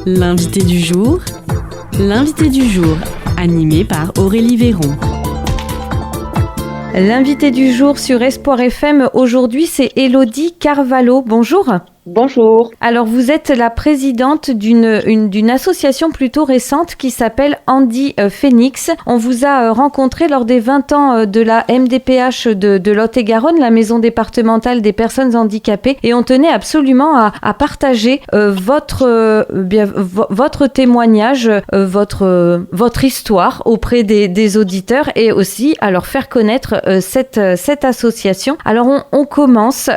L'invité du jour, animé par Aurélie Véron. L'invité du jour sur Espoir FM, aujourd'hui, c'est Élodie Carvalho. Bonjour. Bonjour. Alors, vous êtes la présidente d'une association plutôt récente qui s'appelle Handi Phoenix. On vous a rencontré lors des 20 ans de la MDPH de Lot-et-Garonne, la maison départementale des personnes handicapées, et on tenait absolument à partager votre témoignage, votre histoire auprès des auditeurs et aussi à leur faire connaître cette association. Alors, on commence,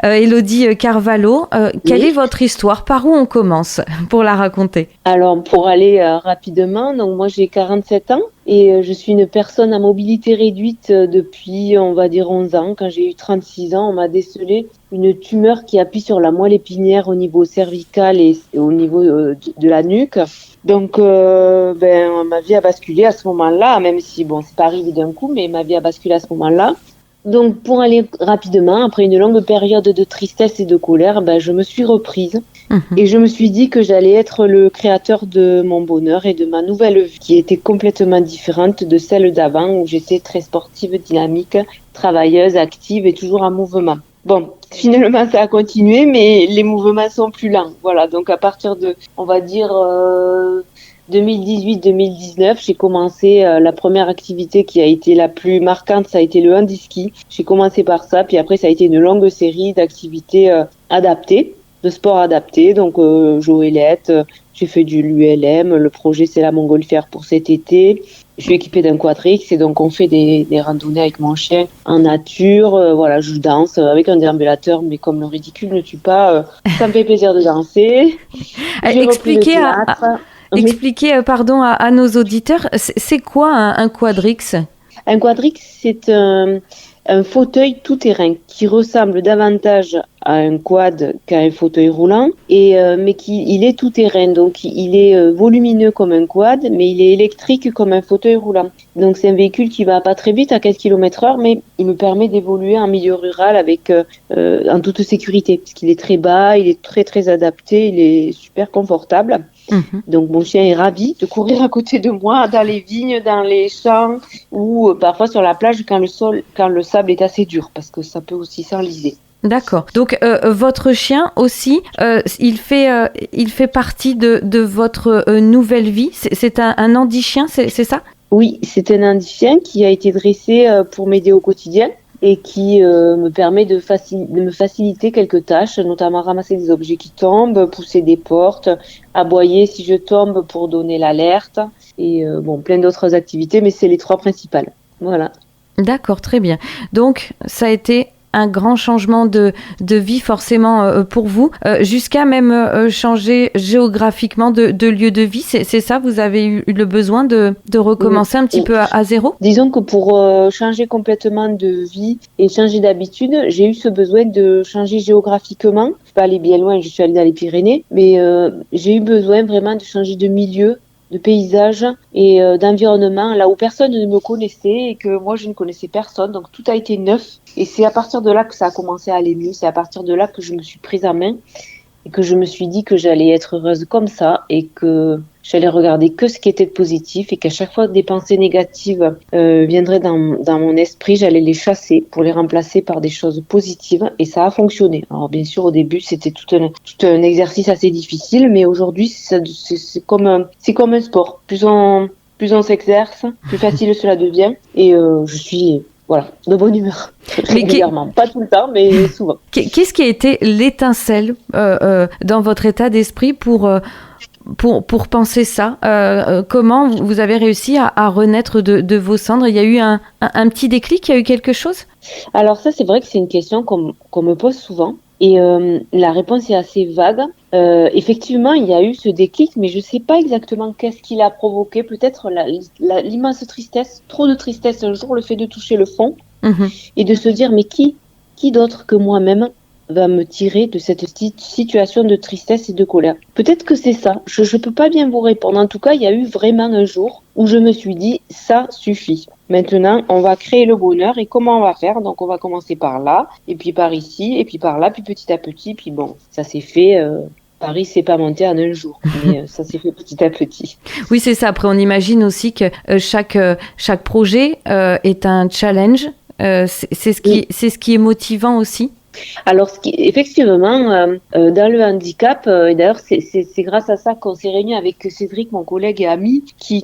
Élodie Carvalho. Quelle est votre histoire? Par où on commence pour la raconter? Alors, pour aller rapidement, donc moi j'ai 47 ans et je suis une personne à mobilité réduite depuis, on va dire, 11 ans. Quand j'ai eu 36 ans, on m'a décelé une tumeur qui appuie sur la moelle épinière au niveau cervical et au niveau de la nuque. Donc, ma vie a basculé à ce moment-là, même si, c'est pas arrivé d'un coup, mais ma vie a basculé à ce moment-là. Donc, pour aller rapidement, après une longue période de tristesse et de colère, je me suis reprise et je me suis dit que j'allais être le créateur de mon bonheur et de ma nouvelle vie qui était complètement différente de celle d'avant où j'étais très sportive, dynamique, travailleuse, active et toujours en mouvement. Bon, finalement, ça a continué, mais les mouvements sont plus lents. Voilà, donc à partir de, on va dire, 2018-2019, j'ai commencé la première activité qui a été la plus marquante, ça a été le handi-ski. J'ai commencé par ça, puis après ça a été une longue série d'activités adaptées, de sport adapté. Donc Joëlette, j'ai fait du l'ULM, le projet c'est la montgolfière pour cet été. Je suis équipée d'un quadrix et donc on fait des randonnées avec mon chien en nature. Voilà, je danse avec un déambulateur, mais comme le ridicule ne tue pas, ça me fait plaisir de danser. Expliquez à nos auditeurs, c'est quoi un quadrix? Un quadrix, c'est un fauteuil tout-terrain qui ressemble davantage à un quad qu'à un fauteuil roulant, mais il est tout-terrain, donc il est volumineux comme un quad, mais il est électrique comme un fauteuil roulant. Donc c'est un véhicule qui va pas très vite, à 4 km/h, mais il me permet d'évoluer en milieu rural avec en toute sécurité, parce qu'il est très bas, il est très très adapté, il est super confortable. Donc mon chien est ravi de courir à côté de moi dans les vignes, dans les champs ou parfois sur la plage quand le sable est assez dur parce que ça peut aussi s'enliser. D'accord. Donc votre chien aussi, il fait partie de votre nouvelle vie. C'est un handi-chien, c'est ça? Oui, c'est un handi-chien qui a été dressé pour m'aider au quotidien et qui me permet de me faciliter quelques tâches, notamment ramasser des objets qui tombent, pousser des portes, aboyer si je tombe pour donner l'alerte et plein d'autres activités, mais c'est les 3 principales. Voilà. D'accord, très bien. Donc ça a été un grand changement de vie forcément pour vous, jusqu'à même changer géographiquement de lieu de vie. C'est ça, vous avez eu le besoin de recommencer un petit peu à zéro? Disons que pour changer complètement de vie et changer d'habitude, j'ai eu ce besoin de changer géographiquement. Je ne suis pas allée bien loin, je suis allée dans les Pyrénées, mais j'ai eu besoin vraiment de changer de milieu, de paysage et d'environnement, là où personne ne me connaissait et que moi je ne connaissais personne, donc tout a été neuf et c'est à partir de là que ça a commencé à aller mieux, c'est à partir de là que je me suis prise en main et que je me suis dit que j'allais être heureuse comme ça et que j'allais regarder que ce qui était de positif et qu'à chaque fois que des pensées négatives viendraient dans mon esprit, j'allais les chasser pour les remplacer par des choses positives et ça a fonctionné. Alors bien sûr au début c'était tout un exercice assez difficile, mais aujourd'hui c'est comme un sport. Plus on s'exerce, plus facile cela devient et je suis de bonne humeur régulièrement, pas tout le temps mais souvent. Qu'est-ce qui a été l'étincelle dans votre état d'esprit pour penser ça? Comment vous avez réussi à renaître de vos cendres? Il y a eu un petit déclic, il y a eu quelque chose? Alors ça, c'est vrai que c'est une question qu'on me pose souvent et la réponse est assez vague. Effectivement, il y a eu ce déclic, mais je ne sais pas exactement qu'est-ce qui l'a provoqué. Peut-être l'immense tristesse, trop de tristesse un jour, le fait de toucher le fond et de se dire mais qui d'autre que moi-même va me tirer de cette situation de tristesse et de colère. Peut-être que c'est ça. Je ne peux pas bien vous répondre. En tout cas, il y a eu vraiment un jour où je me suis dit, ça suffit. Maintenant, on va créer le bonheur et comment on va faire? Donc, on va commencer par là, et puis par ici, et puis par là, puis petit à petit, puis bon, ça s'est fait Paris, c'est pas monté en un jour, mais ça s'est fait petit à petit. Oui, c'est ça. Après, on imagine aussi que chaque projet est un challenge. C'est ce qui est motivant aussi. Alors, effectivement, dans le handicap, et d'ailleurs, c'est grâce à ça qu'on s'est réunis avec Cédric, mon collègue et ami, qui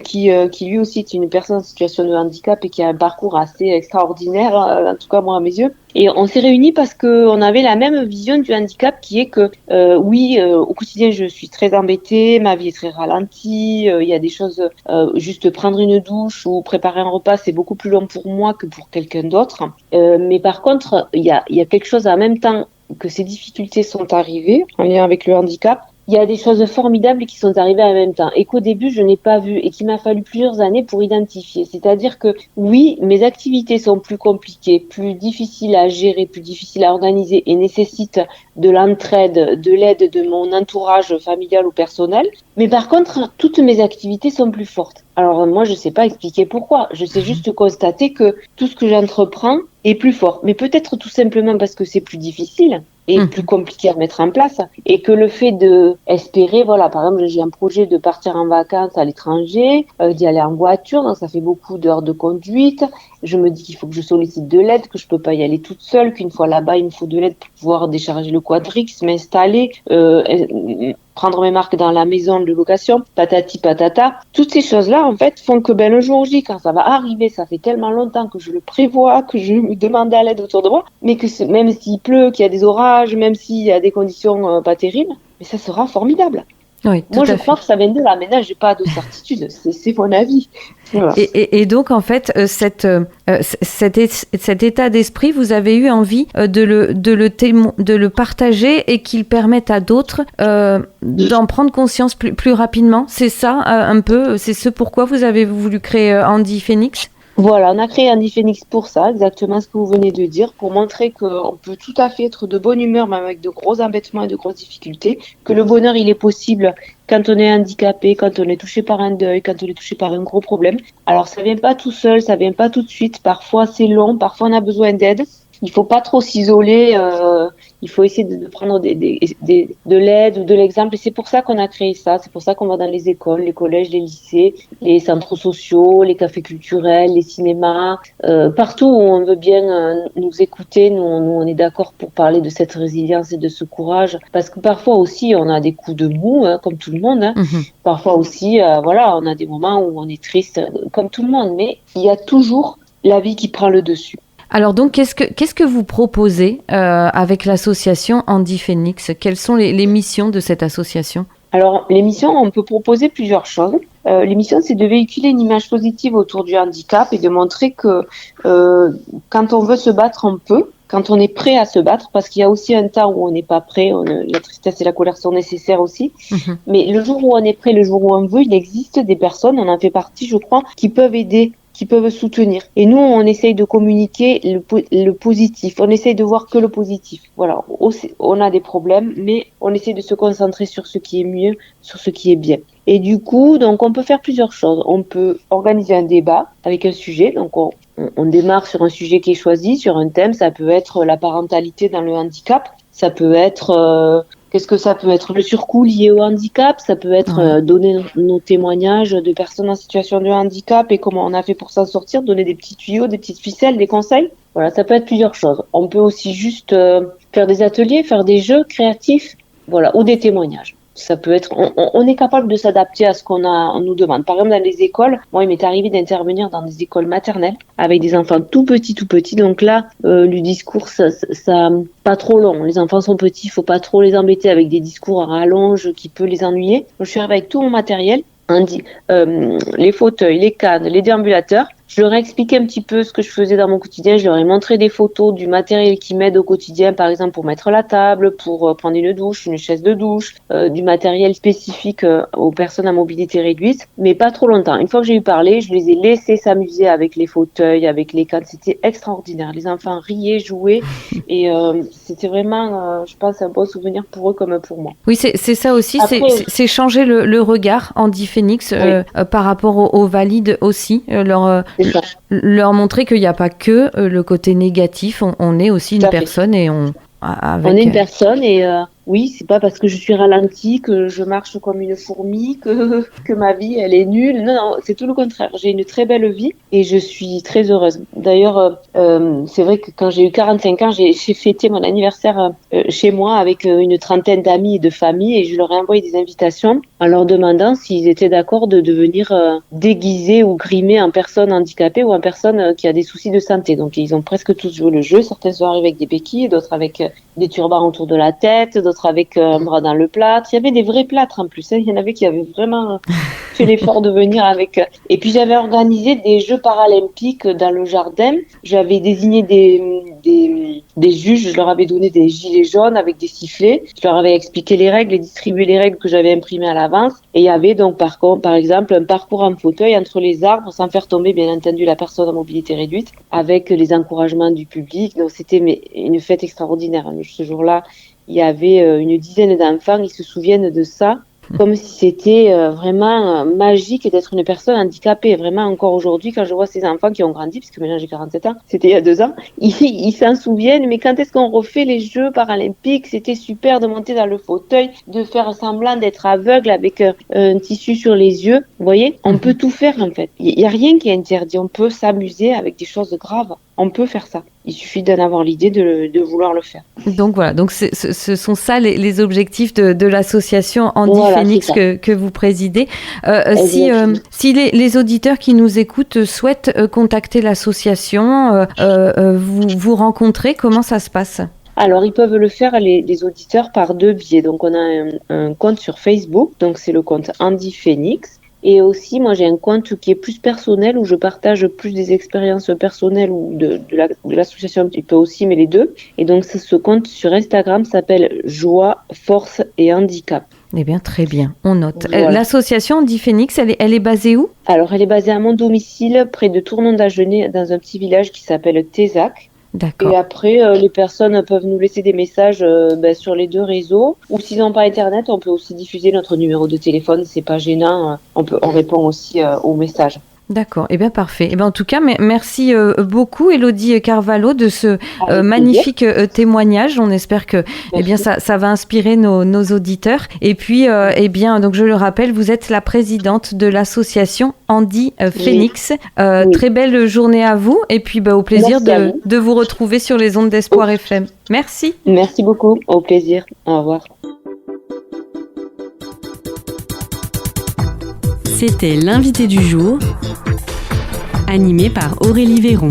lui aussi est une personne en situation de handicap et qui a un parcours assez extraordinaire, en tout cas moi à mes yeux. Et on s'est réunis parce qu'on avait la même vision du handicap, qui est que oui, au quotidien, je suis très embêtée, ma vie est très ralentie, il y a des choses, juste prendre une douche ou préparer un repas, c'est beaucoup plus long pour moi que pour quelqu'un d'autre. Mais par contre, il y a quelque chose en même temps que ces difficultés sont arrivées en lien avec le handicap. Il y a des choses formidables qui sont arrivées en même temps et qu'au début, je n'ai pas vu et qu'il m'a fallu plusieurs années pour identifier. C'est-à-dire que oui, mes activités sont plus compliquées, plus difficiles à gérer, plus difficiles à organiser et nécessitent de l'entraide, de l'aide de mon entourage familial ou personnel. Mais par contre, toutes mes activités sont plus fortes. Alors moi, je ne sais pas expliquer pourquoi. Je sais juste constater que tout ce que j'entreprends est plus fort. Mais peut-être tout simplement parce que c'est plus difficile et plus compliqué à mettre en place, et que le fait de espérer, voilà, par exemple, j'ai un projet de partir en vacances à l'étranger, d'y aller en voiture, donc ça fait beaucoup d'heures de conduite. Je me dis qu'il faut que je sollicite de l'aide, que je peux pas y aller toute seule, qu'une fois là-bas, il me faut de l'aide pour pouvoir décharger le quadrix, m'installer, prendre mes marques dans la maison de location, patati patata. Toutes ces choses-là, en fait, font que le jour J, quand ça va arriver, ça fait tellement longtemps que je le prévois, que je me demande à l'aide autour de moi, mais que même s'il pleut, qu'il y a des orages, même s'il y a des conditions pas terribles, mais ça sera formidable. Oui, moi, je crois que ça vient de là. Mais là, j'ai pas de certitude. C'est mon avis. Voilà. Et donc, en fait, cet état d'esprit, vous avez eu envie de le partager et qu'il permette à d'autres d'en prendre conscience plus rapidement. C'est ça, un peu, c'est ce pourquoi vous avez voulu créer Handy Phoenix ? Voilà, on a créé Handy Phoenix pour ça, exactement ce que vous venez de dire, pour montrer qu'on peut tout à fait être de bonne humeur, même avec de gros embêtements et de grosses difficultés, que le bonheur, il est possible quand on est handicapé, quand on est touché par un deuil, quand on est touché par un gros problème. Alors, ça vient pas tout seul, ça vient pas tout de suite, parfois c'est long, parfois on a besoin d'aide. Il faut pas trop s'isoler, il faut essayer de prendre de l'aide ou de l'exemple. Et c'est pour ça qu'on a créé ça. C'est pour ça qu'on va dans les écoles, les collèges, les lycées, les centres sociaux, les cafés culturels, les cinémas, partout où on veut bien nous écouter. Nous, on est d'accord pour parler de cette résilience et de ce courage. Parce que parfois aussi, on a des coups de mou, comme tout le monde. Parfois aussi, voilà, on a des moments où on est triste, comme tout le monde. Mais il y a toujours la vie qui prend le dessus. Alors donc, qu'est-ce que vous proposez avec l'association Handy Phoenix ? Quelles sont les missions de cette association ? Alors, les missions, on peut proposer plusieurs choses. Les missions, c'est de véhiculer une image positive autour du handicap et de montrer que quand on veut se battre, on peut. Quand on est prêt à se battre, parce qu'il y a aussi un temps où on n'est pas prêt, la tristesse et la colère sont nécessaires aussi. Mais le jour où on est prêt, le jour où on veut, il existe des personnes, on en fait partie, je crois, qui peuvent aider, qui peuvent soutenir. Et nous, on essaye de communiquer le positif. On essaye de voir que le positif. Voilà. On a des problèmes, mais on essaye de se concentrer sur ce qui est mieux, sur ce qui est bien. Et du coup, donc, on peut faire plusieurs choses. On peut organiser un débat avec un sujet. Donc, on démarre sur un sujet qui est choisi, sur un thème. Ça peut être la parentalité dans le handicap. Ça peut être... Qu'est-ce que ça peut être ? Le surcoût lié au handicap, ça peut être donner nos témoignages de personnes en situation de handicap et comment on a fait pour s'en sortir, donner des petits tuyaux, des petites ficelles, des conseils. Voilà, ça peut être plusieurs choses. On peut aussi juste faire des ateliers, faire des jeux créatifs, voilà, ou des témoignages. Ça peut être, on est capable de s'adapter à ce on nous demande. Par exemple, dans les écoles, moi, il m'est arrivé d'intervenir dans des écoles maternelles avec des enfants tout petits. Donc là, le discours, ça pas trop long. Les enfants sont petits, il faut pas trop les embêter avec des discours à rallonge qui peut les ennuyer. Donc, je suis arrivée avec tout mon matériel, les fauteuils, les cannes, les déambulateurs. Je leur ai expliqué un petit peu ce que je faisais dans mon quotidien. Je leur ai montré des photos du matériel qui m'aide au quotidien, par exemple pour mettre la table, pour prendre une douche, une chaise de douche, du matériel spécifique aux personnes à mobilité réduite, mais pas trop longtemps. Une fois que j'ai eu parlé, je les ai laissés s'amuser avec les fauteuils, avec les cannes. C'était extraordinaire. Les enfants riaient, jouaient, et c'était vraiment, je pense, un bon souvenir pour eux comme pour moi. Oui, c'est ça aussi. Après, c'est changer le regard, Handy Phoenix, par rapport aux valides aussi. Leur montrer qu'il n'y a pas que le côté négatif, on est aussi une personne et on est une personne et Oui, c'est pas parce que je suis ralentie que je marche comme une fourmi, que ma vie, elle est nulle. Non, non, c'est tout le contraire. J'ai une très belle vie et je suis très heureuse. D'ailleurs, c'est vrai que quand j'ai eu 45 ans, j'ai fêté mon anniversaire chez moi avec une trentaine d'amis et de familles et je leur ai envoyé des invitations en leur demandant s'ils étaient d'accord de devenir déguisés ou grimés en personne handicapée ou en personne qui a des soucis de santé. Donc, ils ont presque tous joué le jeu. Certains sont arrivés avec des béquilles, d'autres avec des turbans autour de la tête, d'autres avec un bras dans le plâtre. Il y avait des vrais plâtres en plus. Il y en avait qui avaient vraiment fait l'effort de venir avec. Et puis j'avais organisé des Jeux paralympiques dans le jardin. J'avais désigné des juges. Je leur avais donné des gilets jaunes avec des sifflets. Je leur avais expliqué les règles et distribué les règles que j'avais imprimées à l'avance. Et il y avait donc par exemple un parcours en fauteuil entre les arbres sans faire tomber bien entendu la personne à mobilité réduite avec les encouragements du public. Donc c'était une fête extraordinaire. Ce jour-là, il y avait une dizaine d'enfants, ils se souviennent de ça, comme si c'était vraiment magique d'être une personne handicapée. Vraiment, encore aujourd'hui, quand je vois ces enfants qui ont grandi, puisque maintenant j'ai 47 ans, c'était il y a 2 ans, ils s'en souviennent, mais quand est-ce qu'on refait les Jeux paralympiques? C'était super de monter dans le fauteuil, de faire semblant d'être aveugle avec un tissu sur les yeux. Vous voyez, on peut tout faire en fait. Il n'y a rien qui est interdit, on peut s'amuser avec des choses graves. On peut faire ça. Il suffit d'en avoir l'idée de vouloir le faire. Donc voilà, donc ce sont les objectifs de l'association Andy Phoenix que vous présidez. Si les auditeurs qui nous écoutent souhaitent contacter l'association, vous rencontrer, comment ça se passe ? Alors, ils peuvent le faire, les auditeurs, par 2 biais. Donc, on a un compte sur Facebook, donc c'est le compte Andy Phoenix. Et aussi, moi, j'ai un compte qui est plus personnel où je partage plus des expériences personnelles ou de l'association un petit peu aussi, mais les deux. Et donc, ce compte sur Instagram s'appelle Joie, Force et Handicap. Eh bien, très bien, on note. Voilà. L'association Andy Phoenix, elle est basée où ? Alors, elle est basée à mon domicile, près de Tournon-d'Agenais, dans un petit village qui s'appelle Tézac. D'accord. Et après, les personnes peuvent nous laisser des messages sur les 2 réseaux. Ou s'ils n'ont pas Internet, on peut aussi diffuser notre numéro de téléphone. C'est pas gênant. On répond aussi aux messages. D'accord, eh bien parfait. Eh bien, en tout cas, merci beaucoup Élodie Carvalho de ce magnifique témoignage. On espère que ça va inspirer nos auditeurs. Et puis, donc je le rappelle, vous êtes la présidente de l'association Andy Phoenix. Oui. Très belle journée à vous et puis au plaisir de vous retrouver sur les ondes d'Espoir FM. Merci. Merci beaucoup, au plaisir. Au revoir. C'était l'invité du jour, animé par Aurélie Véron.